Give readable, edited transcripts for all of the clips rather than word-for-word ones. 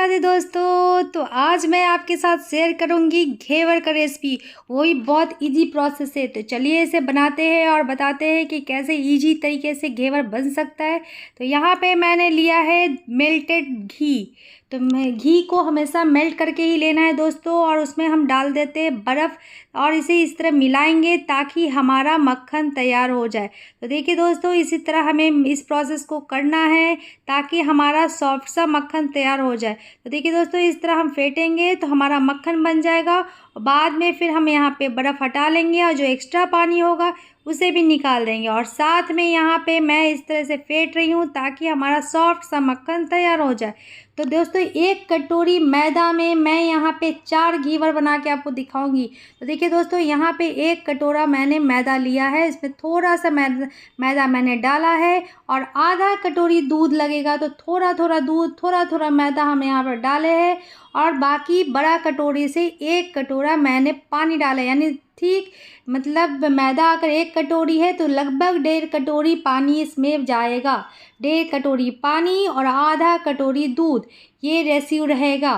राधे दोस्तों। तो आज मैं आपके साथ शेयर करूंगी घेवर का रेसिपी। वो भी बहुत इजी प्रोसेस है। तो चलिए इसे बनाते हैं और बताते हैं कि कैसे इजी तरीके से घेवर बन सकता है। तो यहाँ पे मैंने लिया है मेल्टेड घी। तो घी को हमेशा मेल्ट करके ही लेना है दोस्तों, और उसमें हम डाल देते हैं बर्फ़ और इसे इस तरह मिलाएंगे ताकि हमारा मक्खन तैयार हो जाए। तो देखिए दोस्तों, इसी तरह हमें इस प्रोसेस को करना है ताकि हमारा सॉफ्ट सा मक्खन तैयार हो जाए। तो देखिए दोस्तों, इस तरह हम फेंटेंगे तो हमारा मक्खन बन जाएगा। और बाद में फिर हम यहाँ पे बर्फ़ हटा लेंगे और जो एक्स्ट्रा पानी होगा उसे भी निकाल देंगे। और साथ में यहाँ पे मैं इस तरह से फेंट रही हूँ ताकि हमारा सॉफ्ट सा मक्खन तैयार हो जाए। तो दोस्तों, एक कटोरी मैदा में मैं यहाँ पे 4 घेवर बना के आपको दिखाऊंगी। तो देखिए दोस्तों, यहाँ पे 1 कटोरा मैंने मैदा लिया है। इसमें थोड़ा सा मैदा मैंने डाला है और आधा कटोरी दूध लगेगा। तो थोड़ा थोड़ा दूध, थोड़ा थोड़ा मैदा हम यहाँ पर डाले हैं। और बाकी बड़ा कटोरी से 1 कटोरा मैंने पानी डाला है। यानी ठीक मतलब मैदा अगर 1 कटोरी है तो लगभग 1.5 कटोरी पानी इसमें जाएगा। 1.5 कटोरी पानी और आधा कटोरी दूध, ये रेशियो रहेगा।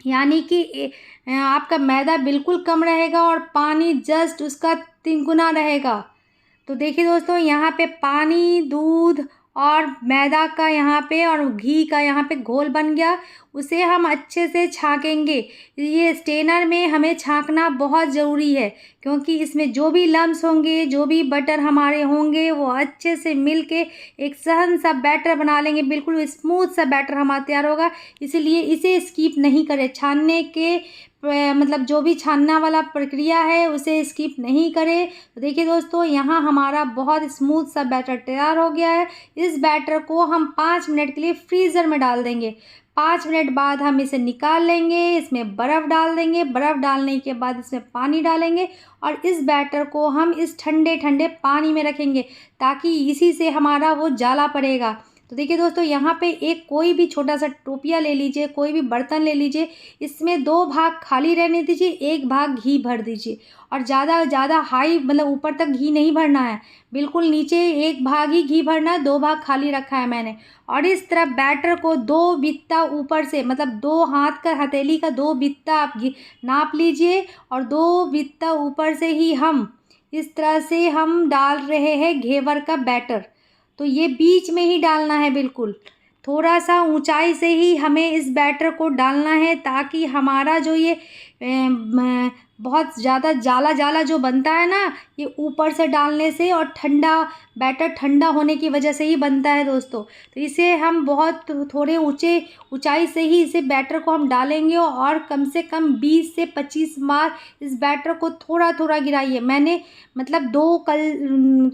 यानी कि आपका मैदा बिल्कुल कम रहेगा और पानी जस्ट उसका 3 गुना रहेगा। तो देखिए दोस्तों, यहाँ पे पानी, दूध और मैदा का यहाँ पे और घी का यहाँ पे घोल बन गया। उसे हम अच्छे से छाकेंगे। ये स्टेनर में हमें छाकना बहुत ज़रूरी है, क्योंकि इसमें जो भी लम्स होंगे, जो भी बटर हमारे होंगे, वो अच्छे से मिल के एक सहन सा बैटर बना लेंगे। बिल्कुल स्मूथ सा बैटर हमारा तैयार होगा। इसीलिए इसे स्किप नहीं करें। छानने के मतलब जो भी छानना वाला प्रक्रिया है उसे स्किप नहीं करें। तो देखिए दोस्तों, यहाँ हमारा बहुत स्मूथ सा बैटर तैयार हो गया है। इस बैटर को हम 5 मिनट के लिए फ्रीज़र में डाल देंगे। 5 मिनट बाद हम इसे निकाल लेंगे। इसमें बर्फ़ डाल देंगे। बर्फ़ डालने के बाद इसमें पानी डालेंगे और इस बैटर को हम इस ठंडे ठंडे पानी में रखेंगे ताकि इसी से हमारा वो जाला पड़ेगा। तो देखिए दोस्तों, यहाँ पे एक कोई भी छोटा सा टोपिया ले लीजिए, कोई भी बर्तन ले लीजिए। इसमें 2 भाग खाली रहने दीजिए, 1 भाग घी भर दीजिए। और ज़्यादा हाई मतलब ऊपर तक घी नहीं भरना है, बिल्कुल नीचे 1 भाग ही घी भरना है। 2 भाग खाली रखा है मैंने। और इस तरह बैटर को 2 बित्ता ऊपर से, मतलब 2 हाथ का हथेली का 2 बित्ता आप नाप लीजिए और 2 बित्ता ऊपर से ही हम इस तरह से हम डाल रहे हैं घेवर का बैटर। तो ये बीच में ही डालना है, बिल्कुल थोड़ा सा ऊंचाई से ही हमें इस बैटर को डालना है ताकि हमारा जो ये बहुत ज़्यादा जाला जाला जो बनता है ना, ये ऊपर से डालने से और बैटर ठंडा होने की वजह से ही बनता है दोस्तों। तो इसे हम बहुत थोड़े ऊंचाई से ही इसे बैटर को हम डालेंगे और कम से कम 20 से 25 बार इस बैटर को थोड़ा थोड़ा गिराइए। मैंने मतलब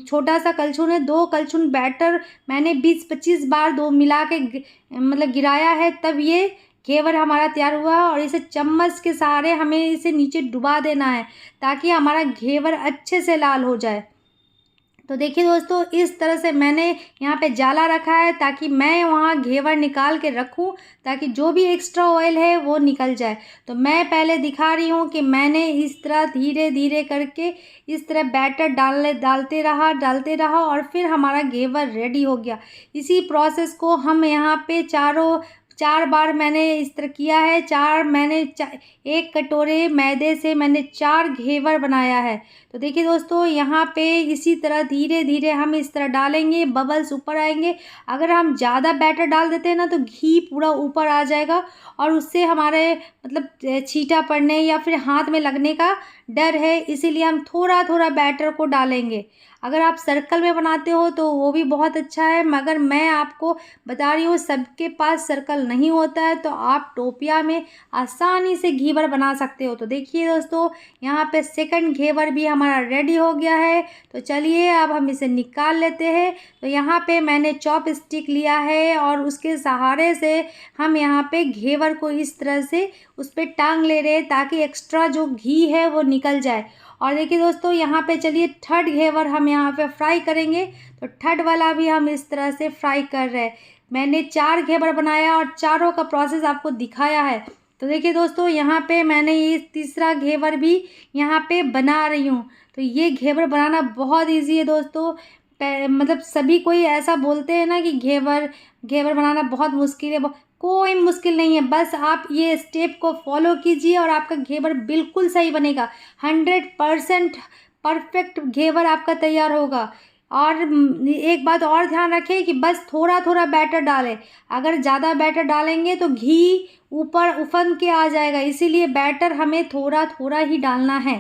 छोटा सा कलछुल है, 2 कलछुल बैटर मैंने 20-25 बार 2 मिला के मतलब गिराया है, तब ये घेवर हमारा तैयार हुआ है। और इसे चम्मच के सहारे हमें इसे नीचे डुबा देना है ताकि हमारा घेवर अच्छे से लाल हो जाए। तो देखिए दोस्तों, इस तरह से मैंने यहाँ पे जाला रखा है ताकि मैं वहाँ घेवर निकाल के रखूँ ताकि जो भी एक्स्ट्रा ऑयल है वो निकल जाए। तो मैं पहले दिखा रही हूँ कि मैंने इस तरह धीरे धीरे करके इस तरह बैटर डालते रहा और फिर हमारा घेवर रेडी हो गया। इसी प्रोसेस को हम यहाँ पे 4 बार मैंने इस तरह किया है। 1 कटोरे मैदे से मैंने 4 घेवर बनाया है। तो देखिए दोस्तों, यहाँ पे इसी तरह धीरे धीरे हम इस तरह डालेंगे, बबल्स ऊपर आएंगे। अगर हम ज़्यादा बैटर डाल देते हैं ना तो घी पूरा ऊपर आ जाएगा और उससे हमारे मतलब छींटा पड़ने या फिर हाथ में लगने का डर है। इसीलिए हम थोड़ा थोड़ा बैटर को डालेंगे। अगर आप सर्कल में बनाते हो तो वो भी बहुत अच्छा है, मगर मैं आपको बता रही हूँ सबके पास सर्कल नहीं होता है, तो आप टोपिया में आसानी से घेवर बना सकते हो। तो देखिए दोस्तों, यहाँ पे सेकंड घेवर भी हमारा रेडी हो गया है। तो चलिए अब हम इसे निकाल लेते हैं। तो यहाँ पे मैंने चॉप स्टिक लिया है और उसके सहारे से हम यहाँ पे घेवर को इस तरह से उस पर टांग ले रहे हैं ताकि एक्स्ट्रा जो घी है वो निकल जाए। और देखिए दोस्तों, यहाँ पे चलिए थर्ड घेवर हम यहाँ पे फ्राई करेंगे। तो थर्ड वाला भी हम इस तरह से फ्राई कर रहे हैं। मैंने 4 घेवर बनाया और चारों का प्रोसेस आपको दिखाया है। तो देखिए दोस्तों, यहाँ पे मैंने ये तीसरा घेवर भी यहाँ पे बना रही हूँ। तो ये घेवर बनाना बहुत ईजी है दोस्तों। मतलब सभी कोई ऐसा बोलते हैं ना कि घेवर बनाना बहुत मुश्किल है। कोई मुश्किल नहीं है, बस आप ये स्टेप को फॉलो कीजिए और आपका घेवर बिल्कुल सही बनेगा। 100% परफेक्ट घेवर आपका तैयार होगा। और एक बात और ध्यान रखें कि बस थोड़ा थोड़ा बैटर डालें। अगर ज़्यादा बैटर डालेंगे तो घी ऊपर उफन के आ जाएगा, इसीलिए बैटर हमें थोड़ा थोड़ा ही डालना है।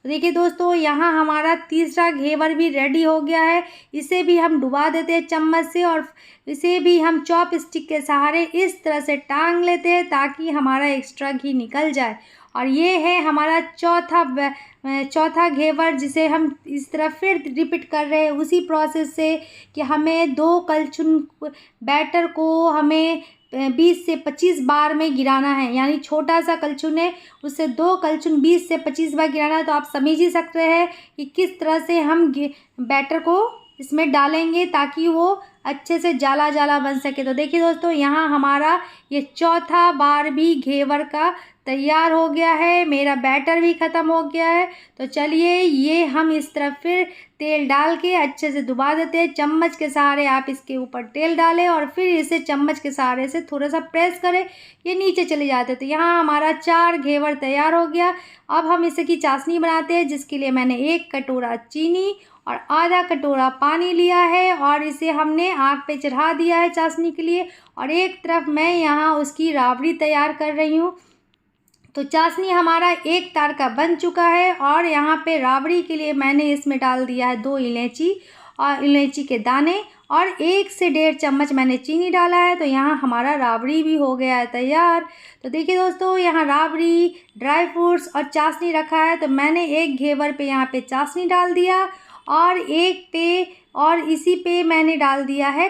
तो देखिए दोस्तों, यहाँ हमारा तीसरा घेवर भी रेडी हो गया है। इसे भी हम डुबा देते हैं चम्मच से और इसे भी हम चॉप स्टिक के सहारे इस तरह से टांग लेते हैं ताकि हमारा एक्स्ट्रा घी निकल जाए। और ये है हमारा चौथा घेवर, जिसे हम इस तरह फिर रिपीट कर रहे हैं उसी प्रोसेस से कि हमें 2 कलछुल बैटर को हमें 20 से 25 बार में गिराना है। यानी छोटा सा कलछुल है, उससे 2 कलछुल 20 से 25 बार गिराना है। तो आप समझ ही सकते हैं कि किस तरह से हम बैटर को इसमें डालेंगे ताकि वो अच्छे से जाला जाला बन सके। तो देखिए दोस्तों, यहाँ हमारा ये चौथा बार भी घेवर का तैयार हो गया है, मेरा बैटर भी ख़त्म हो गया है। तो चलिए ये हम इस तरह फिर तेल डाल के अच्छे से डुबा देते हैं। चम्मच के सहारे आप इसके ऊपर तेल डालें और फिर इसे चम्मच के सहारे से थोड़ा सा प्रेस करें, ये नीचे चले जाते हैं। तो यहाँ हमारा 4 घेवर तैयार हो गया। अब हम इसे की चाशनी बनाते हैं, जिसके लिए मैंने 1 कटोरा चीनी और आधा कटोरा पानी लिया है और इसे हमने आग पे चढ़ा दिया है चाशनी के लिए। और एक तरफ मैं यहाँ उसकी राबड़ी तैयार कर रही हूँ। तो चाशनी हमारा एक तार का बन चुका है और यहाँ पे राबड़ी के लिए मैंने इसमें डाल दिया है 2 इलायची और इलायची के दाने और 1 से 1.5 चम्मच मैंने चीनी डाला है। तो यहाँ हमारा राबड़ी भी हो गया है तैयार। तो देखिए दोस्तों, यहाँ राबड़ी, ड्राई फ्रूट्स और चाशनी रखा है। तो मैंने एक घेवर पे यहाँ पे चाशनी डाल दिया और एक पे और इसी पे मैंने डाल दिया है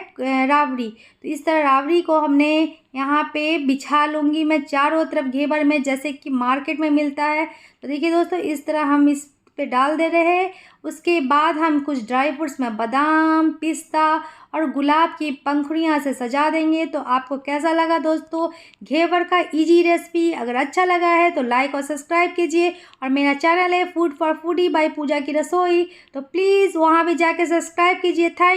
राबड़ी। तो इस तरह राबड़ी को हमने यहाँ पे बिछा लूँगी मैं चारों तरफ घेवर में, जैसे कि मार्केट में मिलता है। तो देखिए दोस्तों, इस तरह हम इस पे डाल दे रहे हैं। उसके बाद हम कुछ ड्राई फ्रूट्स में बादाम, पिस्ता और गुलाब की पंखुड़ियाँ से सजा देंगे। तो आपको कैसा लगा दोस्तों घेवर का इजी रेसिपी? अगर अच्छा लगा है तो लाइक और सब्सक्राइब कीजिए। और मेरा चैनल है फूड फॉर फूडी बाय पूजा की रसोई, तो प्लीज़ वहाँ भी जाके सब्सक्राइब कीजिए। थैंक